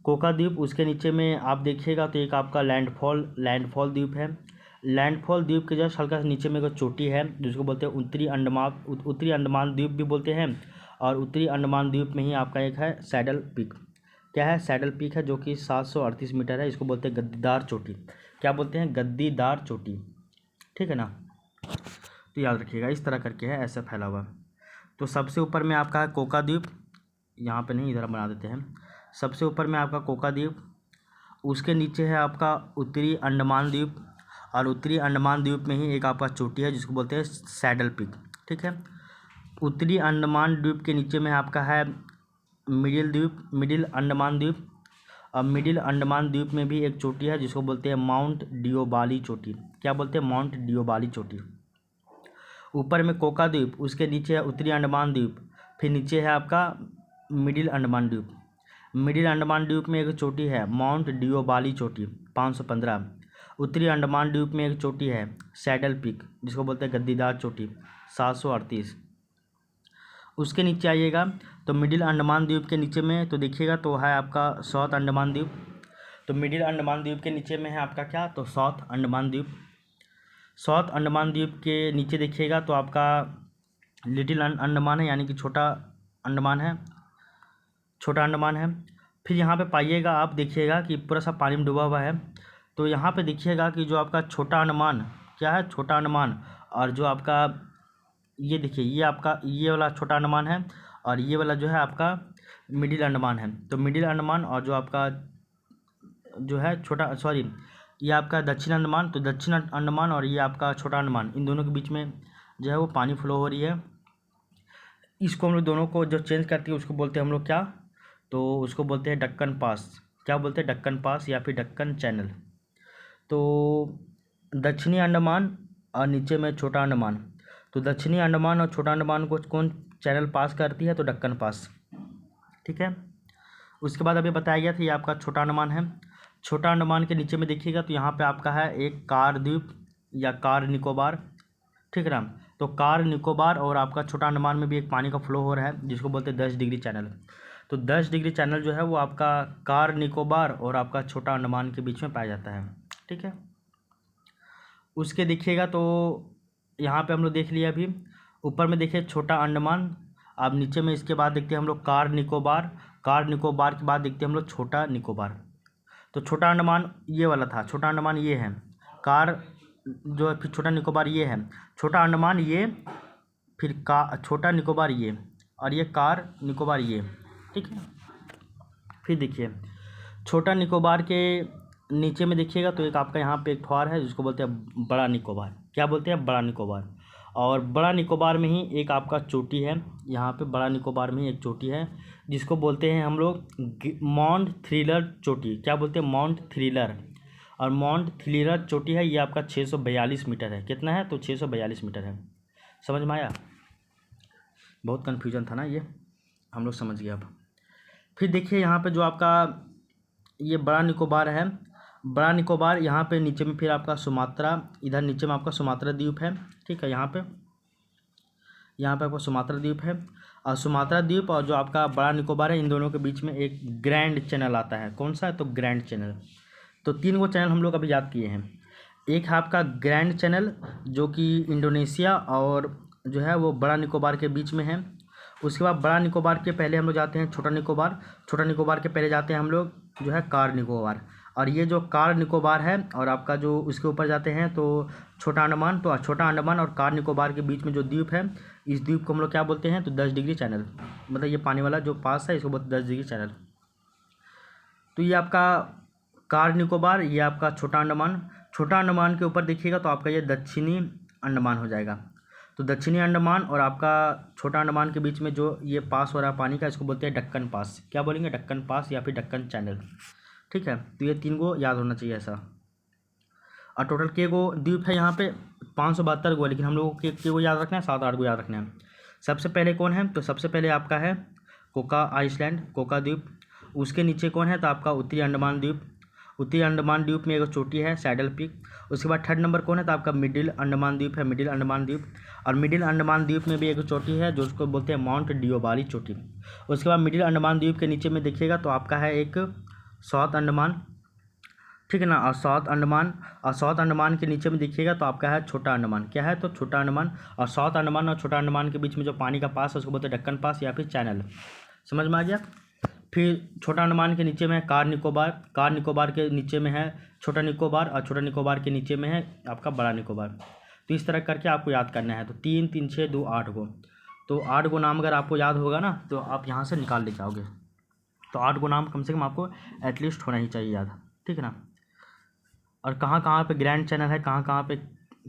कोका द्वीप। उसके नीचे में आप देखिएगा तो एक आपका लैंडफॉल द्वीप है। लैंडफॉल द्वीप के जस्ट हल्का नीचे में एक चोटी है जिसको बोलते हैं उत्तरी अंडमान द्वीप भी बोलते हैं, और उत्तरी अंडमान द्वीप में ही आपका एक है सैडल पीक। क्या है? सैडल पीक है, जो कि 738 मीटर है। इसको बोलते हैं गद्दीदार चोटी। क्या बोलते हैं? गद्दीदार चोटी, ठीक है ना। तो याद रखिएगा, इस तरह करके है, ऐसा फैला हुआ। तो सबसे ऊपर में आपका है कोका द्वीप, यहाँ पे नहीं इधर बना देते हैं। सबसे ऊपर में आपका कोका द्वीप, उसके नीचे है आपका उत्तरी अंडमान द्वीप, और उत्तरी अंडमान द्वीप में ही एक आपका चोटी है जिसको बोलते हैं सैडल पीक, ठीक है। उत्तरी अंडमान द्वीप के नीचे में आपका है मिडिल अंडमान द्वीप, और मिडिल अंडमान द्वीप में भी एक चोटी है जिसको बोलते हैं माउंट डिओबाली चोटी। क्या बोलते हैं? माउंट डिओबाली चोटी। ऊपर में कोका द्वीप, उसके नीचे है उत्तरी अंडमान द्वीप, फिर नीचे है आपका मिडिल अंडमान द्वीप। मिडिल अंडमान द्वीप में एक चोटी है माउंट डिओबाली चोटी 515। उत्तरी अंडमान द्वीप में एक चोटी है सैडल पीक जिसको बोलते हैं गद्दीदार चोटी 738। उसके नीचे आइएगा तो मिडिल अंडमान द्वीप के नीचे में तो देखिएगा तो है आपका साउथ अंडमान द्वीप। तो मिडिल अंडमान द्वीप के नीचे में है आपका क्या? तो साउथ अंडमान द्वीप। साउथ अंडमान द्वीप के नीचे देखिएगा तो आपका लिटिल अंडमान है, यानी कि छोटा अंडमान है, छोटा अंडमान है। फिर यहाँ पे पाइएगा आप देखिएगा कि पूरा सा पानी में डूबा हुआ है। तो यहाँ पे देखिएगा कि जो आपका छोटा अंडमान क्या है? छोटा अंडमान। और जो आपका ये देखिए, ये आपका ये वाला छोटा अंडमान है, और ये वाला जो है आपका मिडिल अंडमान है। तो मिडिल अंडमान और जो आपका जो है छोटा, सॉरी, ये आपका दक्षिण अंडमान। तो दक्षिण अंडमान और ये आपका छोटा अंडमान, इन दोनों के बीच में जो है वो पानी फ्लो हो रही है। इसको हम लोग दोनों को जो चेंज करती है उसको बोलते हैं हम लोग क्या? तो उसको बोलते हैं दक्कन पास। क्या बोलते हैं? दक्कन पास या फिर दक्कन चैनल। तो दक्षिणी अंडमान और नीचे में छोटा अंडमान, तो दक्षिणी अंडमान और छोटा अंडमान को कौन चैनल पास करती है? तो दक्कन पास, ठीक है। उसके बाद अभी बताया गया था ये आपका छोटा अंडमान है। छोटा अंडमान के नीचे में देखिएगा तो यहाँ पे आपका है एक कार द्वीप या कार निकोबार, ठीक है ना। तो कार निकोबार और आपका छोटा अंडमान में भी एक पानी का फ्लो हो रहा है जिसको बोलते हैं 10 डिग्री चैनल। तो 10 डिग्री चैनल जो है वो आपका कार निकोबार और आपका छोटा अंडमान के बीच में पाया जाता है, ठीक है। उसके देखिएगा तो यहाँ पे हम लोग देख लिया। अभी ऊपर में देखिए छोटा अंडमान, अब नीचे में इसके बाद देखते हैं हम लोग कार निकोबार। कार निकोबार के बाद देखते हैं हम लोग छोटा निकोबार। तो छोटा अंडमान ये वाला था, छोटा अंडमान ये है, कार जो है, फिर छोटा निकोबार ये है, छोटा अंडमान ये, फिर छोटा निकोबार ये, और ये कार निकोबार ये, ठीक है। फिर देखिए छोटा निकोबार के नीचे में देखिएगा तो एक आपका यहाँ पे एक ठौर है जिसको बोलते हैं बड़ा निकोबार। क्या बोलते हैं? बड़ा निकोबार। और बड़ा निकोबार में ही एक आपका चोटी है, यहाँ पे बड़ा निकोबार में ही एक चोटी है जिसको बोलते हैं हम लोग माउंट थ्रिलर चोटी। क्या बोलते हैं? Mount thriller. और माउंट थ्रिलर चोटी है, ये आपका 642 मीटर है। कितना है? तो 642 मीटर है। समझ में आया? बहुत कन्फ्यूजन था ना ये, हम लोग समझ गए अब। फिर देखिए यहाँ पे जो आपका ये बड़ा निकोबार है, बड़ा निकोबार यहाँ पे नीचे में फिर आपका सुमात्रा, इधर नीचे में आपका सुमात्रा द्वीप है, ठीक है। यहाँ पे आपका सुमात्रा द्वीप है, और सुमात्रा द्वीप और जो आपका बड़ा निकोबार है, इन दोनों के बीच में एक ग्रैंड चैनल आता है। कौन सा है? तो ग्रैंड चैनल। तो 3 गो चैनल हम लोग अभी याद किए हैं। एक है आपका ग्रैंड चैनल जो कि इंडोनेशिया और जो है वो बड़ा निकोबार के बीच में है। उसके बाद बड़ा निकोबार के पहले हम लोग जाते हैं छोटा निकोबार, छोटा निकोबार के पहले जाते हैं हम लोग जो है कार निकोबार। और ये जो कार निकोबार है और आपका जो उसके ऊपर जाते हैं तो छोटा अंडमान। तो छोटा अंडमान और कार निकोबार के बीच में जो द्वीप है, इस द्वीप को हम लोग क्या बोलते हैं? तो 10 डिग्री चैनल। मतलब ये पानी वाला जो पास है इसको बोलते हैं 10 डिग्री चैनल। तो ये आपका कार निकोबार, ये आपका छोटा अंडमान। छोटा अंडमान के ऊपर देखिएगा तो आपका ये दक्षिणी अंडमान हो जाएगा। तो दक्षिणी अंडमान और आपका छोटा अंडमान के बीच में जो ये पास हो रहा है पानी का, इसको बोलते हैं डक्कन पास। क्या बोलेंगे? डक्कन पास या फिर डक्कन चैनल, ठीक है। तो ये 3 गो याद होना चाहिए ऐसा। और टोटल के गो द्वीप है यहाँ पे? 572 गो, लेकिन हम लोगों को के गो याद रखना है, 7-8 गो याद रखना है। सबसे पहले कौन है? तो सबसे पहले आपका है कोका आइसलैंड, कोका द्वीप। उसके नीचे कौन है? तो आपका उत्तरी अंडमान द्वीप। उत्तरी अंडमान द्वीप में एक चोटी है सैडल पीक। उसके बाद 3rd नंबर कौन है? तो आपका मिडिल अंडमान द्वीप है, मिडिल अंडमान द्वीप। और मिडिल अंडमान द्वीप में भी एक चोटी है जो उसको बोलते हैं माउंट डिओबाली चोटी। उसके बाद मिडिल अंडमान द्वीप के नीचे में देखिएगा तो आपका है एक साउथ अंडमान, ठीक है ना। और साउथ अंडमान के नीचे में देखिएगा तो आपका है छोटा अंडमान। क्या है? तो छोटा अंडमान। और साउथ अंडमान और छोटा अंडमान के बीच में जो पानी का पास है उसको बोलते हैं डक्कन पास या फिर चैनल। समझ में आ गया? फिर छोटा अंडमान के नीचे में है कार निकोबार, कार निकोबार के नीचे में है छोटा निकोबार, और छोटा निकोबार के नीचे में है आपका बड़ा निकोबार। तो इस तरह करके आपको याद करना है। तो 3, 3, 6, 2, 8 गो। तो 8 गो नाम अगर आपको याद होगा ना तो आप यहाँ से निकाल ले जाओगे। तो 8 गो नाम कम से कम आपको एटलीस्ट होना ही चाहिए याद, ठीक है ना। और कहाँ कहाँ पे ग्रैंड चैनल है, कहाँ कहाँ पे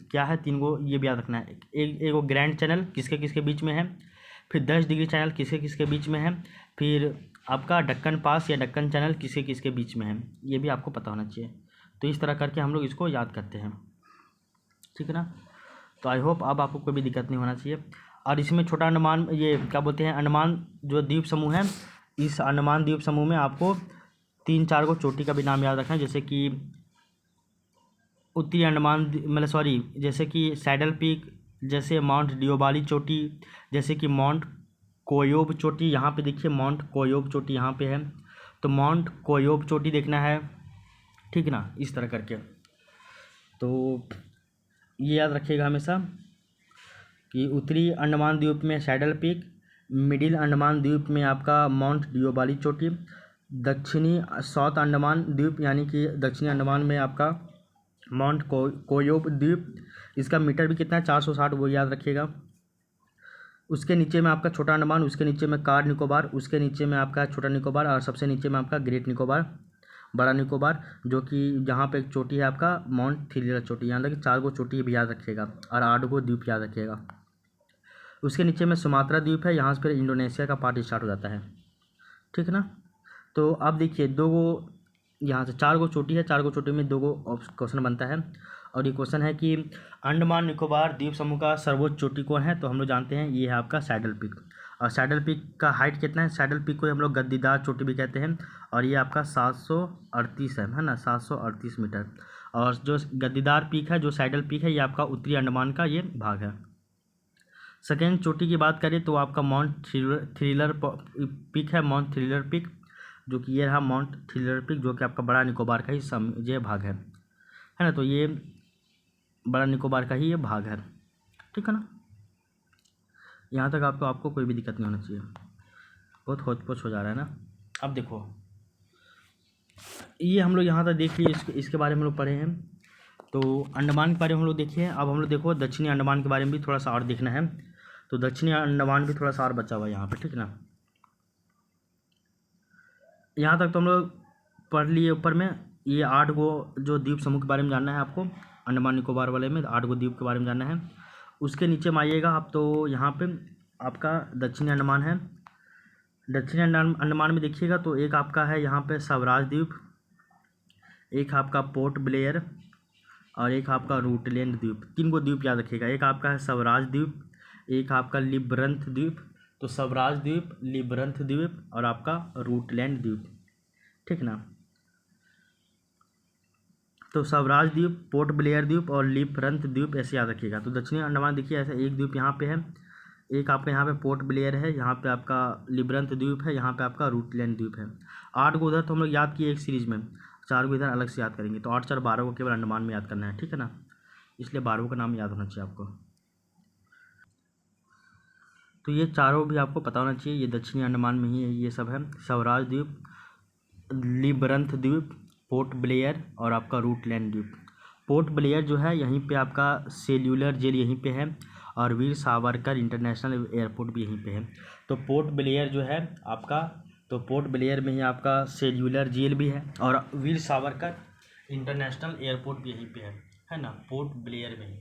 क्या है, 3 गो ये भी याद रखना है। एक वो ग्रैंड चैनल किसके किसके बीच में है, फिर 10 डिग्री चैनल किसके किसके बीच में है, फिर आपका डक्कन पास या डक्कन चैनल किसके किसके बीच में है, ये भी आपको पता होना चाहिए। तो इस तरह करके हम लोग इसको याद करते हैं, ठीक है ना। तो आई होप अब आपको कोई भी दिक्कत नहीं होना चाहिए। और इसमें छोटा अंडमान, ये क्या बोलते हैं, अंडमान जो द्वीप समूह है, इस अंडमान द्वीप समूह में आपको 3-4 गो चोटी का भी नाम याद रखना है। जैसे कि उत्तरी अंडमान मतलब सॉरी जैसे कि सैडल पीक, जैसे माउंट डिओबाली चोटी, जैसे कि माउंट कोयोब चोटी। यहाँ पे देखिए माउंट कोयोब चोटी यहाँ पे है, तो माउंट कोयोब चोटी देखना है, ठीक है ना। इस तरह करके तो ये याद रखिएगा हमेशा कि उत्तरी अंडमान द्वीप में सैडल पीक, मिडिल अंडमान द्वीप में आपका माउंट डिओबाली चोटी, दक्षिणी साउथ अंडमान द्वीप यानी कि दक्षिणी अंडमान में आपका माउंट कोयोब द्वीप। इसका मीटर भी कितना है, 460, वो याद रखिएगा। उसके नीचे में आपका छोटा अंडमान, उसके नीचे में कार निकोबार, उसके नीचे में आपका छोटा निकोबार, और सबसे नीचे में आपका ग्रेट निकोबार, बड़ा निकोबार, जो कि जहाँ पे एक चोटी है आपका माउंट थ्रिलर चोटी। यहाँ तक 4 गो चोटी भी याद रखिएगा और 8 गो द्वीप याद रखिएगा। उसके नीचे में सुमात्रा द्वीप है, यहाँ से फिर इंडोनेशिया का पार्ट स्टार्ट हो जाता है, ठीक है ना। तो अब देखिए 2 गो यहाँ से 4 गो चोटी है, 4 गो चोटी में 2 गो क्वेश्चन बनता है। और ये क्वेश्चन है कि अंडमान निकोबार द्वीप समूह का सर्वोच्च चोटी कौन है, तो हम लोग जानते हैं ये है आपका सैडल पीक। और सैडल पीक का हाइट कितना है, सैडल पीक को हम लोग गद्दीदार चोटी भी कहते हैं, और ये आपका 738 है ना, 738 मीटर। और जो गद्दीदार पीक है, जो सैडल पीक है, ये आपका उत्तरी अंडमान का ये भाग है। सेकेंड चोटी की बात करें तो आपका माउंट थ्रिलर पीक है, माउंट थ्रिलर पीक, जो कि ये रहा माउंट थ्रिलर पीक, जो कि आपका बड़ा निकोबार का ही ये भाग है ना। तो ये बड़ा निकोबार का ही ये भाग है, ठीक है ना। यहाँ तक आपको कोई भी दिक्कत नहीं होना चाहिए। बहुत खोज पोछ हो जा रहा है ना। अब देखो ये हम लोग यहाँ तक देख लिए, इसके बारे में हम लोग पढ़े हैं। तो अंडमान के बारे में हम लोग देखिए। अब हम लोग देखो दक्षिणी अंडमान के बारे में भी थोड़ा सा और देखना है। तो दक्षिणी अंडमान भी थोड़ा सा और बचा हुआ है यहाँ पे, ठीक है ना। यहाँ तक तो हम लोग पढ़ लिए ऊपर में। ये 8 गो जो द्वीप समूह के बारे में जानना है आपको, अंडमान निकोबार वाले में 8 गो द्वीप के बारे में जानना है। उसके नीचे में आइएगा आप तो यहाँ पे आपका दक्षिणी अंडमान है। दक्षिणी अंडमान में देखिएगा तो एक आपका है यहाँ पे स्वराज द्वीप, एक आपका पोर्ट ब्लेयर और एक आपका रूटलैंड द्वीप। 3 गो द्वीप याद रखिएगा। एक आपका है स्वराज द्वीप, एक आपका लिब्रंथ द्वीप, तो स्वराज द्वीप, लिब्रंथ द्वीप और आपका रूटलैंड द्वीप, ठीक ना। तो स्वराज द्वीप, पोर्ट ब्लेयर द्वीप और लिब्रंथ द्वीप ऐसे याद रखिएगा। तो दक्षिणी अंडमान देखिए ऐसे एक द्वीप यहाँ पे है, एक आपका यहाँ पे पोर्ट ब्लेयर है, यहाँ पे आपका लिब्रंथ द्वीप है, यहाँ पे आपका रूटलैंड द्वीप है। 8 को उधर तो हम लोग याद किए एक सीरीज में, 4 को इधर अलग से याद करेंगे। तो 8 4 12 को केवल अंडमान में याद करना है, ठीक है ना। इसलिए 12 का नाम याद होना चाहिए आपको। तो ये चारों भी आपको पता होना चाहिए, ये दक्षिणी अंडमान में ही ये सब है। स्वराज द्वीप, लिब्रंथ द्वीप, पोर्ट ब्लेयर और आपका रूटलैंड द्वीप। पोर्ट ब्लेयर जो है यहीं पे आपका सेल्यूलर जेल यहीं पे है और वीर सावरकर इंटरनेशनल एयरपोर्ट भी यहीं पे है। तो पोर्ट ब्लेयर जो है आपका, तो पोर्ट ब्लेयर में ही आपका सेल्यूलर जेल भी है और वीर सावरकर इंटरनेशनल एयरपोर्ट भी यहीं पे है ना, पोर्ट ब्लेयर में ही।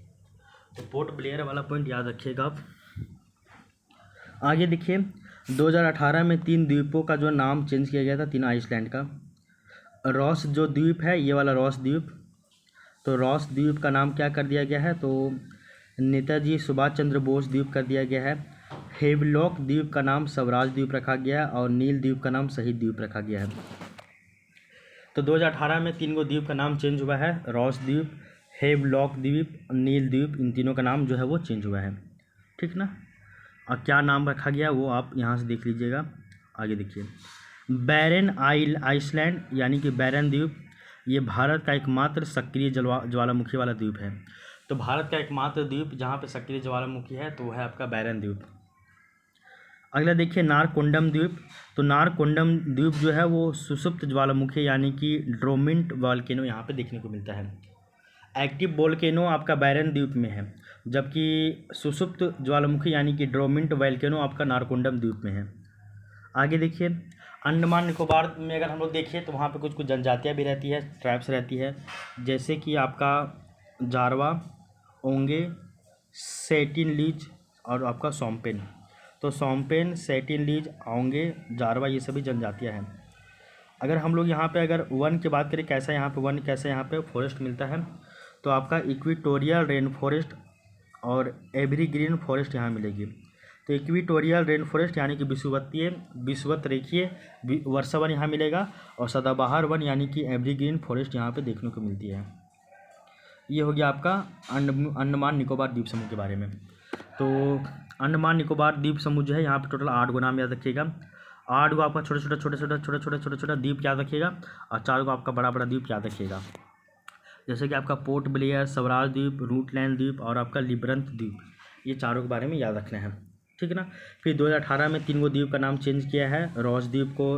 तो पोर्ट ब्लेयर वाला पॉइंट याद रखिएगा आप। आगे देखिए 2018 में 3 द्वीपों का जो नाम चेंज किया गया था, 3 आइसलैंड का। रॉस जो द्वीप है, ये वाला रॉस द्वीप, तो रॉस द्वीप का नाम क्या कर दिया गया है, तो नेताजी सुभाष चंद्र बोस द्वीप कर दिया गया है। हेवलॉक द्वीप का नाम स्वराज द्वीप रखा गया और नील द्वीप का नाम शहीद द्वीप रखा गया है। तो 2018 में 3 गो द्वीप का नाम चेंज हुआ है, रॉस द्वीप, हेवलॉक द्वीप, नील द्वीप, इन तीनों का नाम जो है वो चेंज हुआ है, ठीक ना। और क्या नाम रखा गया वो आप यहाँ से देख लीजिएगा। आगे देखिए बैरन आइसलैंड यानी कि बैरन द्वीप, ये भारत का एकमात्र सक्रिय ज्वालामुखी वाला द्वीप है। तो भारत का एकमात्र द्वीप जहाँ पे सक्रिय ज्वालामुखी है तो वो है आपका बैरन द्वीप। अगला देखिए नारकोंडम द्वीप। तो नारकोंडम द्वीप जो है वो सुषुप्त ज्वालामुखी यानी कि ड्रोमिंट वॉल्केनो यहाँ पे देखने को मिलता है। एक्टिव वोल्केनो आपका बैरन द्वीप में है, जबकि सुषुप्त ज्वालामुखी यानी कि ड्रोमिंट वॉल्केनो आपका नारकोंडम द्वीप में है। आगे देखिए अंडमान निकोबार में अगर हम लोग देखिए तो वहाँ पे कुछ कुछ जनजातियाँ भी रहती है, ट्राइब्स रहती है, जैसे कि आपका जारवा, ओंगे, सेटिनलीज और आपका सोम्पेन। तो सोम्पेन, सेटिनलीज, ओंगे, जारवा ये सभी जनजातियाँ हैं। अगर हम लोग यहाँ पे अगर वन की बात करें, कैसा यहाँ पे वन, कैसा यहाँ पे फॉरेस्ट मिलता है, तो आपका इक्वेटोरियल रेन फॉरेस्ट और एवरग्रीन फॉरेस्ट यहाँ मिलेगी। तो इक्वेटोरियल रेन फॉरेस्ट यानी कि विषुवत रेखीय वर्षा वन यहाँ मिलेगा और सदाबहार वन यानी कि एवरग्रीन फॉरेस्ट यहाँ पे देखने को मिलती है। ये हो गया आपका अंडमान निकोबार द्वीप समूह के बारे में। तो अंडमान निकोबार द्वीप समूह जो है यहाँ पे टोटल 8 गो नाम याद रखिएगा। 8 गो आपका छोटे छोटा द्वीप याद रखिएगा और 4 गो आपका बड़ा बड़ा द्वीप याद रखिएगा, जैसे कि आपका पोर्ट ब्लेयर, स्वराज द्वीप, रूटलैंड द्वीप और आपका लिब्रंथ द्वीप, ये चारों के बारे में याद रखना है, ठीक है ना। फिर 2018 में 3 गो द्वीप का नाम चेंज किया है। रॉस द्वीप को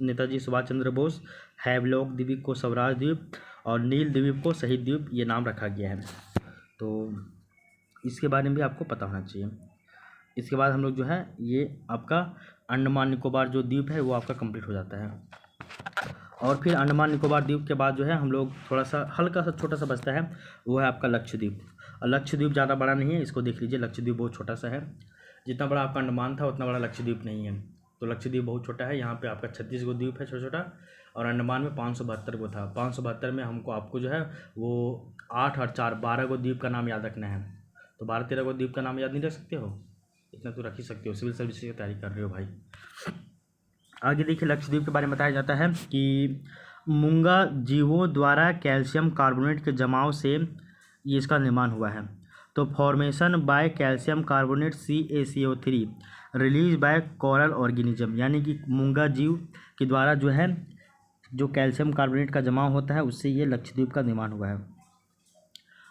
नेताजी सुभाष चंद्र बोस, हैवलॉक द्वीप को स्वराज द्वीप और नील द्वीप को शहीद द्वीप ये नाम रखा गया है। तो इसके बारे में भी आपको पता होना चाहिए। इसके बाद हम लोग जो है ये आपका अंडमान निकोबार जो द्वीप है वो आपका कंप्लीट हो जाता है। और फिर अंडमान निकोबार द्वीप के बाद जो है हम लोग थोड़ा सा हल्का सा छोटा सा बचता है, वो है आपका लक्षद्वीप। और लक्षद्वीप ज़्यादा बड़ा नहीं है, इसको देख लीजिए, लक्षद्वीप बहुत छोटा सा है। जितना बड़ा आपका अंडमान था उतना बड़ा लक्षद्वीप नहीं है। तो लक्षद्वीप बहुत छोटा है। यहाँ पे आपका 36 गो द्वीप है छोटा छोटा, और अंडमान में 572 गो था। 572 में आपको जो है वो 8 और 4 12 गो द्वीप का नाम याद रखना है। तो 12-13 गो द्वीप का नाम याद नहीं रख सकते हो, इतना तो रख ही सकते हो, सिविल सर्विस की तैयारी कर रहे हो भाई। आगे देखिए लक्षद्वीप के बारे में बताया जाता है कि मूंगा जीवों द्वारा कैल्शियम कार्बोनेट के जमाव से ये इसका निर्माण हुआ है। तो formation by calcium carbonate CaCO3 release by coral organism, यानी कि मूंगा जीव के द्वारा जो है जो कैल्शियम कार्बोनेट का जमाव होता है उससे ये लक्षद्वीप का निर्माण हुआ है।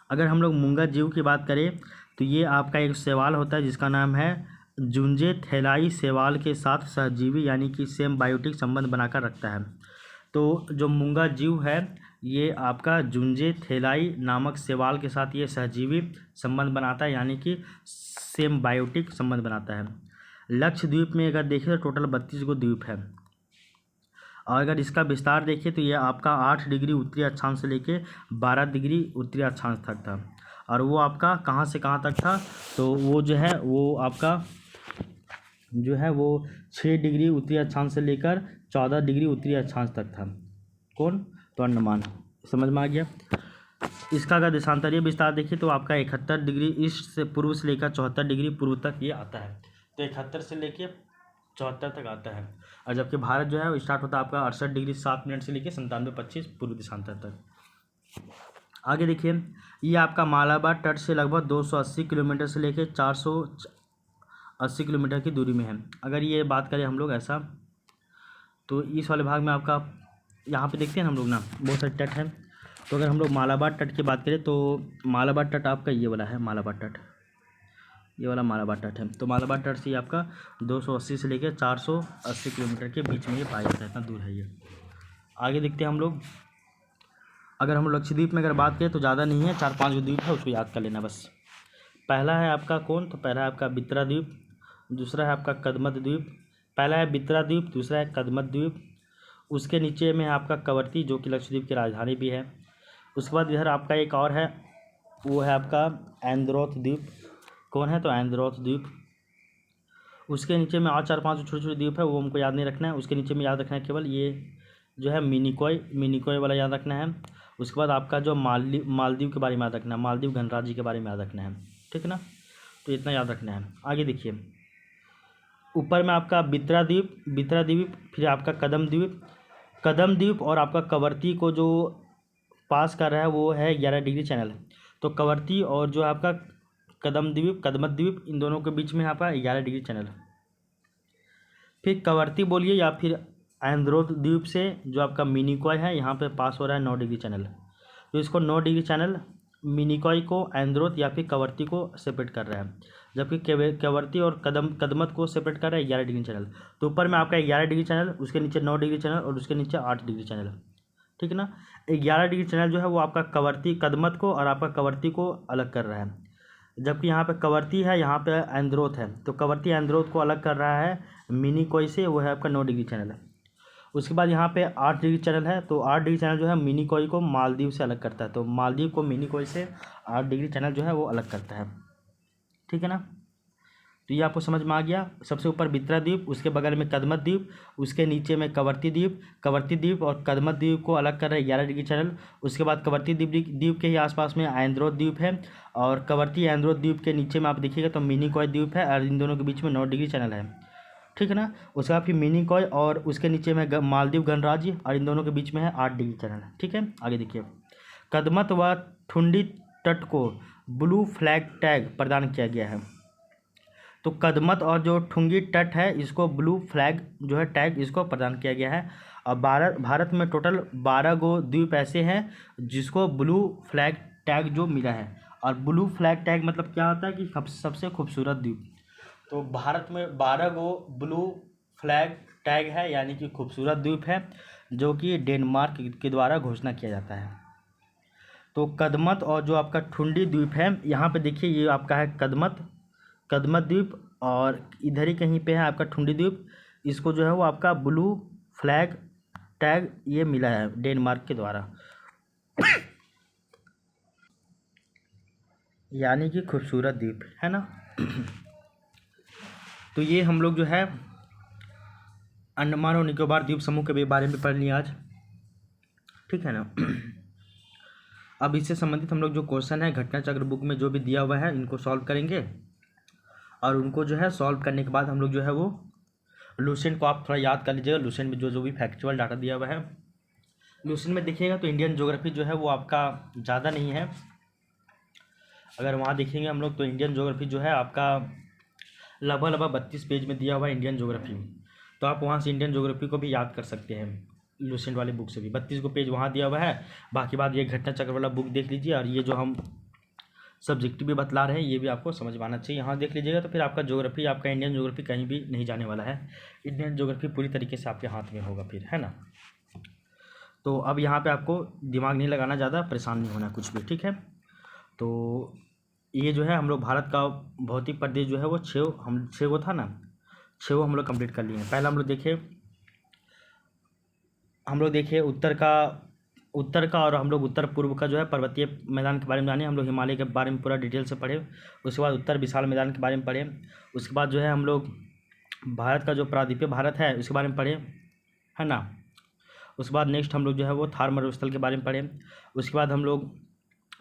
अगर हम लोग मूंगा जीव की बात करें तो ये आपका एक शैवाल होता है जिसका नाम है जुंजे थैलाई शैवाल के साथ सहजीवी यानी कि सेम बायोटिक संबंध बनाकर रखता है। तो जो मूंगा जीव है ये आपका जुंजे थेलाई नामक शैवाल के साथ ये सहजीवी संबंध बनाता है, यानी कि सिम्बायोटिक संबंध बनाता है। लक्षद्वीप में अगर देखें तो टोटल 32 गो द्वीप है, और अगर इसका विस्तार देखिए तो ये आपका 8 डिग्री उत्तरी अक्षांश से लेके 12 डिग्री उत्तरी अक्षांश तक था। और वो आपका कहाँ से कहाँ तक था, तो वो जो है वो आपका जो है वो 6 डिग्री उत्तरी अक्षांश से लेकर 14 डिग्री उत्तरी अक्षांश तक था। कौन, तो अंडमान। समझ में आ गया। इसका अगर देशांतरीय विस्तार देखिए तो आपका 71 डिग्री ईस्ट से पूर्व से लेकर 74 डिग्री पूर्व तक ये आता है। तो 71 से लेकर 74 तक आता है। और जबकि भारत जो है वो स्टार्ट होता है आपका 68 डिग्री 7 मिनट से लेकर 97.25 पूर्व देशांतर तक। आगे देखिए, ये आपका मालाबार तट से लगभग 280 किलोमीटर से लेकर 480 किलोमीटर की दूरी में है। अगर ये बात करें हम लोग ऐसा, तो इस वाले भाग में आपका यहाँ पे देखते हैं हम लोग ना बहुत सारे तट हैं। तो अगर हम लोग मालाबार तट की बात करें तो मालाबार तट आपका ये वाला है, मालाबार तट, ये वाला मालाबार तट है। तो मालाबार तट से आपका 280 से लेकर 480 किलोमीटर के बीच में ये पाया जाता है, इतना दूर है ये। आगे देखते हैं हम लोग, अगर हम लक्षद्वीप में अगर बात करें तो ज़्यादा नहीं है, 4-5 गो द्वीप है, उसको याद कर लेना बस। पहला है आपका कौन, तो पहला है आपका बित्रा द्वीप, दूसरा है आपका कदमत द्वीप। पहला है बित्रा द्वीप, दूसरा है कदमत द्वीप। उसके नीचे में है आपका कवरती, जो कि लक्षद्वीप की राजधानी भी है। उसके बाद इधर आपका एक और है, वो है आपका एंद्रोथ द्वीप। कौन है, तो एंद्रोथ द्वीप। उसके नीचे में और 4-5 छोटे छोटे द्वीप है, वो हमको याद नहीं रखना है। उसके नीचे में याद रखना है केवल ये जो है मिनिकॉय वाला याद रखना है। उसके बाद आपका जो मालदीव के बारे में याद रखना है, मालदीव गणराज्य के बारे में याद रखना है, ठीक है ना। तो इतना याद रखना है। आगे देखिए, ऊपर में आपका बित्रा द्वीप, फिर आपका कदम द्वीप और आपका कवरती को जो पास कर रहा है वो है 11 डिग्री चैनल। तो कवरती और जो आपका कदमत द्वीप, इन दोनों के बीच में आपका 11 डिग्री चैनल। फिर कवरती बोलिए या फिर एंद्रोथ द्वीप से जो आपका मिनिकॉय है यहाँ पे पास हो रहा है 9 डिग्री चैनल। तो इसको 9 डिग्री चैनल मिनिकॉय को एंद्रोथ या फिर कवरती को सेपरेट कर रहा है, जबकि कवरती और कदमत को सेपरेट कर रहा है 11 डिग्री चैनल। तो ऊपर में आपका 11 डिग्री चैनल, उसके नीचे 9 डिग्री चैनल और उसके नीचे 8 डिग्री चैनल, ठीक है ना। 11 डिग्री चैनल जो है वो आपका कदमत को और आपका कवरती को अलग कर रहा है, जबकि यहाँ पे कवरती है, यहाँ पे एंद्रोथ है। तो कवरती एंद्रोथ को अलग कर रहा है मिनिकॉय से, वो है आपका 9 डिग्री चैनल। उसके बाद यहाँ पे 8 डिग्री चैनल है। तो 8 डिग्री चैनल जो है मिनिकॉय को मालदीव से अलग करता है। तो मालदीव को मिनिकॉय से 8 डिग्री चैनल जो है वो अलग करता है, ठीक है ना। तो ये आपको समझ में आ गया। सबसे ऊपर बित्रा द्वीप, उसके बगल में कदमत द्वीप, उसके नीचे में कवरती द्वीप और कदमत द्वीप को अलग कर रहे हैं 11 डिग्री चैनल। उसके बाद कवरती द्वीप के ही आसपास में एंद्रोथ द्वीप है, और कवरती एंद्रोथ द्वीप के नीचे में आप देखिएगा तो मिनिकॉय द्वीप है, और इन दोनों के बीच में 9 डिग्री चैनल है, ठीक है ना। उसके बाद फिर मिनिकॉय और उसके नीचे में मालदीव गणराज्य, और इन दोनों के बीच में है 8 डिग्री चैनल, ठीक है। आगे देखिए, कदमत व ठुंडी तट को ब्लू फ्लैग टैग प्रदान किया गया है। तो कदमत और जो ठुंगी तट है इसको ब्लू फ्लैग जो है टैग इसको प्रदान किया गया है। और भारत में टोटल 12 गो द्वीप ऐसे हैं जिसको ब्लू फ्लैग टैग जो मिला है। और ब्लू फ्लैग टैग मतलब क्या होता है कि सबसे खूबसूरत द्वीप। तो भारत में 12 गो ब्लू फ्लैग टैग है, यानी कि खूबसूरत द्वीप है, जो कि डेनमार्क के द्वारा घोषणा किया जाता है। तो कदमत और जो आपका ठुंडी द्वीप है, यहाँ पे देखिए ये आपका है कदमत द्वीप, और इधर ही कहीं पे है आपका ठुंडी द्वीप। इसको जो है वो आपका ब्लू फ्लैग टैग ये मिला है डेनमार्क के द्वारा, यानी कि खूबसूरत द्वीप है ना। तो ये हम लोग जो है अंडमान और निकोबार द्वीप समूह के बारे में पढ़ लिया आज, ठीक है ना। अब इससे संबंधित हम लोग जो क्वेश्चन है घटना चक्र बुक में जो भी दिया हुआ है इनको सॉल्व करेंगे, और उनको जो है सॉल्व करने के बाद हम लोग जो है वो लुसेंट को आप थोड़ा याद कर लीजिएगा। लुसेंट में जो भी फैक्चुअल डाटा दिया हुआ है, लुसेंट में देखिएगा तो इंडियन ज्योग्राफी जो है वो आपका ज़्यादा नहीं है। अगर वहाँ देखेंगे हम लोग तो इंडियन ज्योग्राफी जो है आपका लगभग 32 पेज में दिया हुआ है इंडियन ज्योग्राफी। तो आप वहाँ से इंडियन ज्योग्राफी को भी याद कर सकते हैं लुसेंट वाले बुक से भी। 32 को पेज वहाँ दिया हुआ है। बाकी बात ये घटना चक्र वाला बुक देख लीजिए, और ये जो हम सब्जेक्टिव भी बतला रहे हैं ये भी आपको समझ में आना चाहिए, यहाँ देख लीजिएगा। तो फिर आपका ज्योग्राफी, आपका इंडियन ज्योग्राफी कहीं भी नहीं जाने वाला है। इंडियन ज्योग्राफी पूरी तरीके से आपके हाथ में होगा फिर, है ना। तो अब यहाँ पे आपको दिमाग नहीं लगाना, ज़्यादा परेशान नहीं होना कुछ भी, ठीक है। तो ये जो है हम लोग भारत का भौतिक प्रदेश जो है वो 6 गो था ना, 6 गो हम लोग कंप्लीट कर लिए हैं। पहला हम लोग देखे उत्तर का और हम लोग उत्तर पूर्व का जो है पर्वतीय मैदान के बारे में जाने, हम लोग हिमालय के बारे में पूरा डिटेल से पढ़े। उसके बाद उत्तर विशाल मैदान के बारे में पढ़े। उसके बाद जो है हम लोग भारत का जो प्रायद्वीपीय भारत है उसके बारे में पढ़े, है ना। उसके बाद नेक्स्ट हम लोग जो है वो थार मरुस्थल के बारे में पढ़े। उसके बाद हम लोग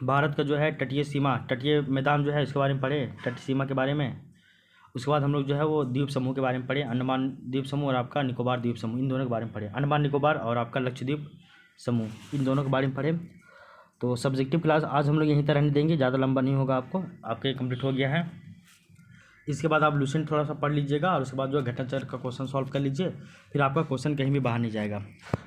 भारत का जो है तटीय मैदान जो है उसके बारे में पढ़े, तटीय सीमा के बारे में। उसके बाद हम लोग जो है वो द्वीप समूह के बारे में पढ़े, अंडमान द्वीप समूह और आपका निकोबार द्वीप समूह, इन दोनों के बारे में पढ़े। अंडमान निकोबार और आपका लक्षद्वीप समूह, इन दोनों के बारे में पढ़े। तो सब्जेक्टिव क्लास आज हम लोग यहीं तक रहने देंगे, ज़्यादा लंबा नहीं होगा आपके कंप्लीट हो गया है। इसके बाद आप लुसेंट थोड़ा सा पढ़ लीजिएगा और उसके बाद जो है घटनाचक्र का क्वेश्चन सॉल्व कर लीजिए, फिर आपका क्वेश्चन कहीं भी बाहर नहीं जाएगा।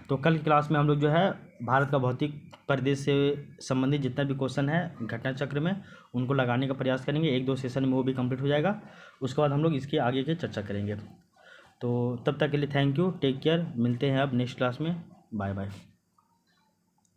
तो कल की क्लास में हम लोग जो है भारत का भौतिक प्रदेश से संबंधित जितना भी क्वेश्चन है घटनाचक्र में उनको लगाने का प्रयास करेंगे। 1-2 सेशन में वो भी कंप्लीट हो जाएगा। उसके बाद हम लोग इसके आगे की चर्चा करेंगे। तो तब तक के लिए थैंक यू, टेक केयर, मिलते हैं अब नेक्स्ट क्लास में, बाय बाय।